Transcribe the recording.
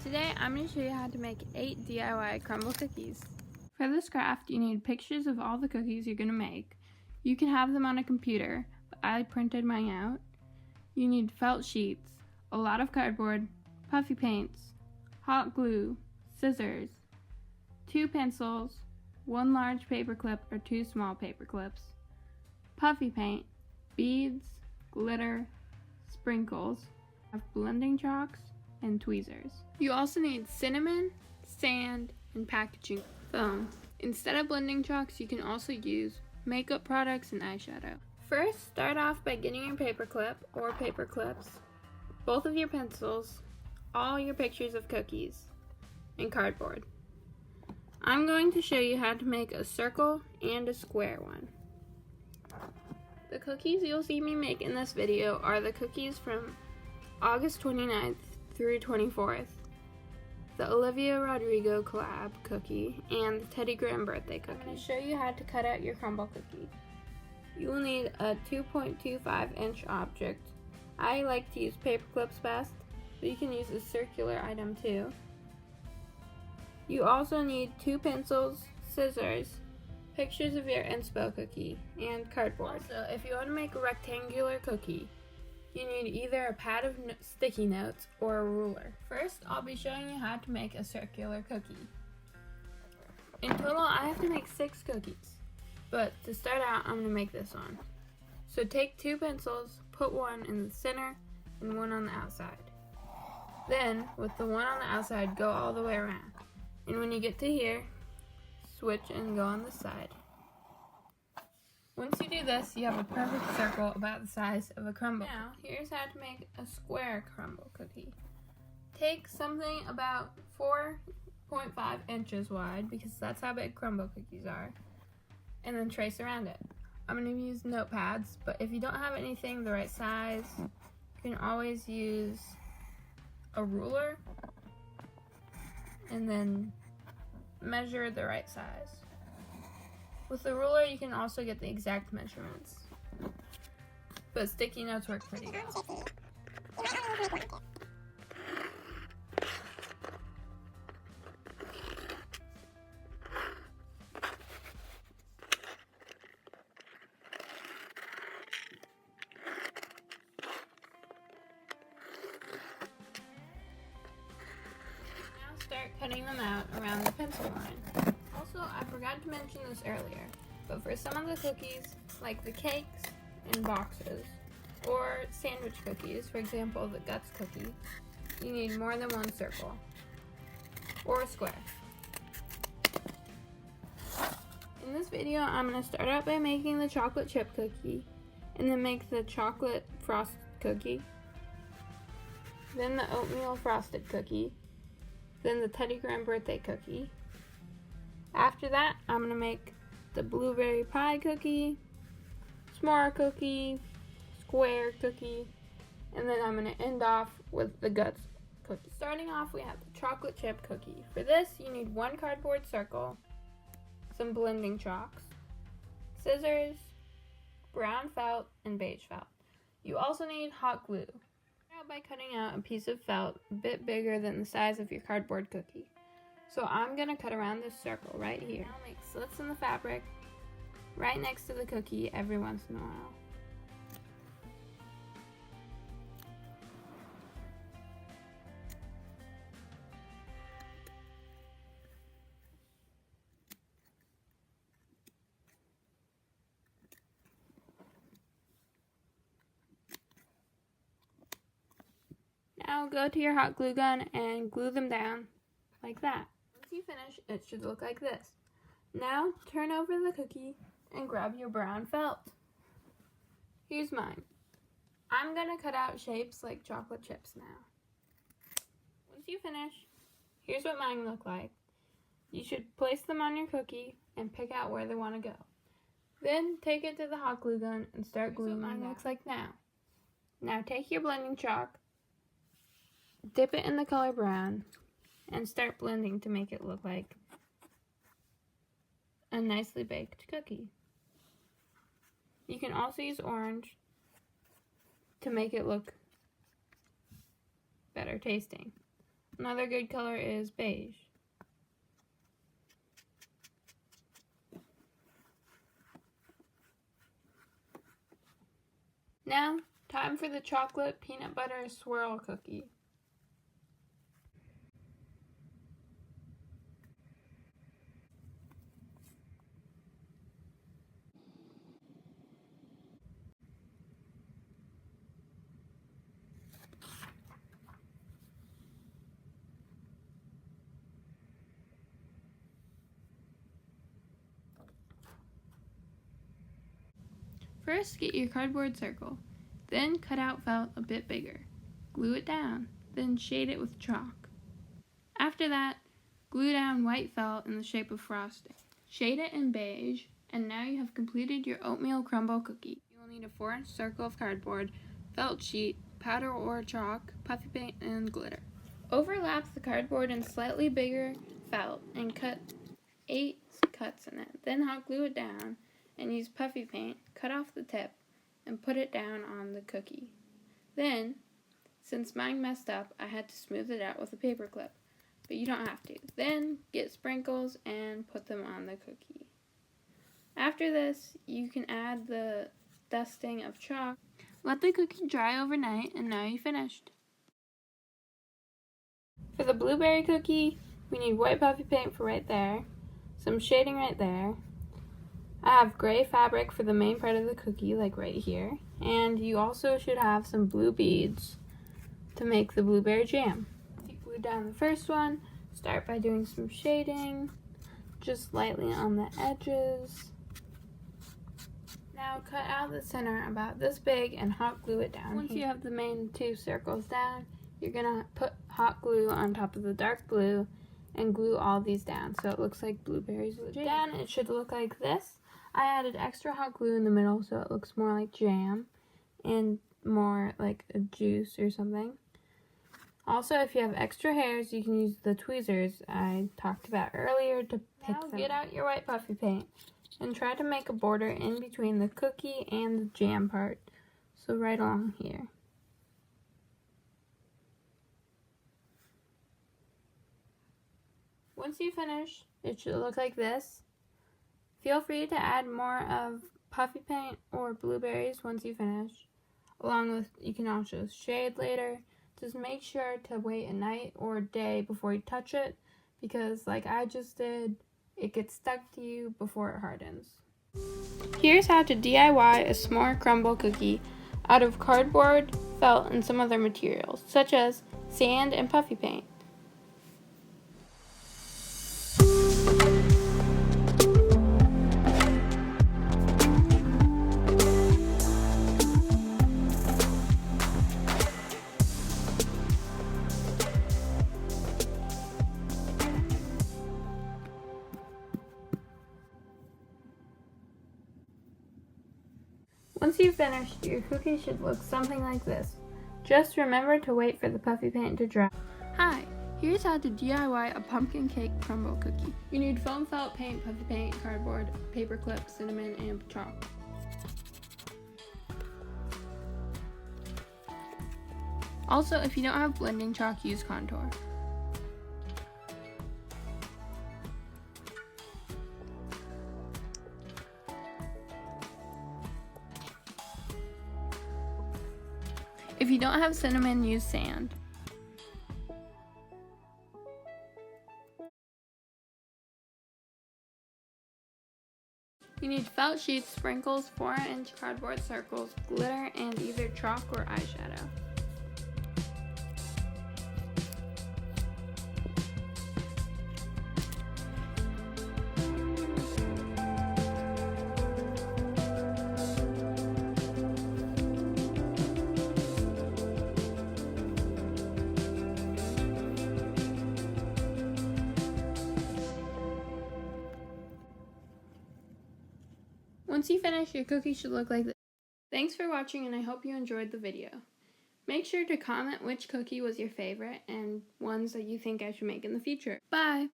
Today I'm going to show you how to make 8 DIY Crumbl cookies. For this craft you need pictures of all the cookies you're going to make. You can have them on a computer, but I printed mine out. You need felt sheets, a lot of cardboard, puffy paints, hot glue, scissors, 2 pencils, 1 large paper clip or 2 small paper clips, puffy paint, beads, glitter, sprinkles, blending chalks, and tweezers. You also need cinnamon, sand, and packaging foam. Instead of blending chalks, you can also use makeup products and eyeshadow. First, start off by getting your paper clip or paper clips, both of your pencils, all your pictures of cookies, and cardboard. I'm going to show you how to make a circle and a square one. The cookies you'll see me make in this video are the cookies from August 29th through 24th, the Olivia Rodrigo collab cookie, and the Teddy Graham birthday cookie. I'm going to show you how to cut out your Crumbl cookie. You will need a 2.25 inch object. I like to use paper clips best, but you can use a circular item too. You also need 2 pencils, scissors, pictures of your inspo cookie, and cardboard. Also, if you want to make a rectangular cookie, you need either a pad of sticky notes or a ruler. First, I'll be showing you how to make a circular cookie. In total, I have to make 6 cookies, but to start out, I'm going to make this one. So take 2 pencils, put one in the center and one on the outside. Then, with the one on the outside, go all the way around. And when you get to here, switch and go on the side. Once you do this, you have a perfect circle about the size of a Crumbl. Now, here's how to make a square Crumbl cookie. Take something about 4.5 inches wide, because that's how big Crumbl cookies are, and then trace around it. I'm going to use notepads, but if you don't have anything the right size, you can always use a ruler and then measure the right size. With the ruler, you can also get the exact measurements, but sticky notes work pretty well. Now start cutting them out around the pencil line. Also, I forgot to mention this earlier, but for some of the cookies, like the cakes in boxes, or sandwich cookies, for example the Guts cookie, you need more than one circle, or a square. In this video, I'm going to start out by making the chocolate chip cookie, and then make the chocolate frosted cookie, then the oatmeal frosted cookie, then the Teddy Graham birthday cookie. After that, I'm going to make the blueberry pie cookie, s'more cookie, square cookie, and then I'm going to end off with the Guts cookie. Starting off, we have the chocolate chip cookie. For this, you need 1 cardboard circle, some blending chalks, scissors, brown felt, and beige felt. You also need hot glue. Start out by cutting out a piece of felt a bit bigger than the size of your cardboard cookie. So I'm going to cut around this circle right here. I'll make slits in the fabric right next to the cookie every once in a while. Now go to your hot glue gun and glue them down like that. Once you finish, it should look like this. Now turn over the cookie and grab your brown felt. Here's mine. I'm going to cut out shapes like chocolate chips now. Once you finish, here's what mine look like. You should place them on your cookie and pick out where they want to go. Then take it to the hot glue gun and start gluing. Mine looks like now. Now take your blending chalk, dip it in the color brown, and start blending to make it look like a nicely baked cookie. You can also use orange to make it look better tasting. Another good color is beige. Now, time for the chocolate peanut butter swirl cookie. First, get your cardboard circle. Then cut out felt a bit bigger. Glue it down, then shade it with chalk. After that, glue down white felt in the shape of frosting. Shade it in beige, and now you have completed your oatmeal crumble cookie. You will need a 4-inch circle of cardboard, felt sheet, powder or chalk, puffy paint, and glitter. Overlap the cardboard in slightly bigger felt and cut 8 cuts in it. Then hot glue it down and use puffy paint, cut off the tip, and put it down on the cookie. Then, since mine messed up, I had to smooth it out with a paper clip, but you don't have to. Then, get sprinkles and put them on the cookie. After this, you can add the dusting of chalk. Let the cookie dry overnight, and now you're finished. For the blueberry cookie, we need white puffy paint for right there, some shading right there. I have gray fabric for the main part of the cookie, like right here. And you also should have some blue beads to make the blueberry jam. You glue down the first one. Start by doing some shading, just lightly on the edges. Now cut out the center about this big and hot glue it down. Once you have the main 2 circles down, you're gonna put hot glue on top of the dark blue and glue all these down so it looks like blueberries. Down, it should look like this. I added extra hot glue in the middle so it looks more like jam and more like a juice or something. Also, if you have extra hairs, you can use the tweezers I talked about earlier to pick them. Get out your white puffy paint and try to make a border in between the cookie and the jam part. So right along here. Once you finish, it should look like this. Feel free to add more of puffy paint or blueberries once you finish. Along with, you can also shade later. Just make sure to wait a night or a day before you touch it, because like I just did, it gets stuck to you before it hardens. Here's how to DIY a s'more crumble cookie out of cardboard, felt, and some other materials, such as sand and puffy paint. Once you've finished, your cookie should look something like this. Just remember to wait for the puffy paint to dry. Hi, here's how to DIY a pumpkin cake crumble cookie. You need foam felt paint, puffy paint, cardboard, paper clip, cinnamon, and chalk. Also, if you don't have blending chalk, use contour. If you don't have cinnamon, use sand. You need felt sheets, sprinkles, 4-inch cardboard circles, glitter, and either chalk or eyeshadow. Once you finish, your cookie should look like this. Thanks for watching, and I hope you enjoyed the video. Make sure to comment which cookie was your favorite and ones that you think I should make in the future. Bye!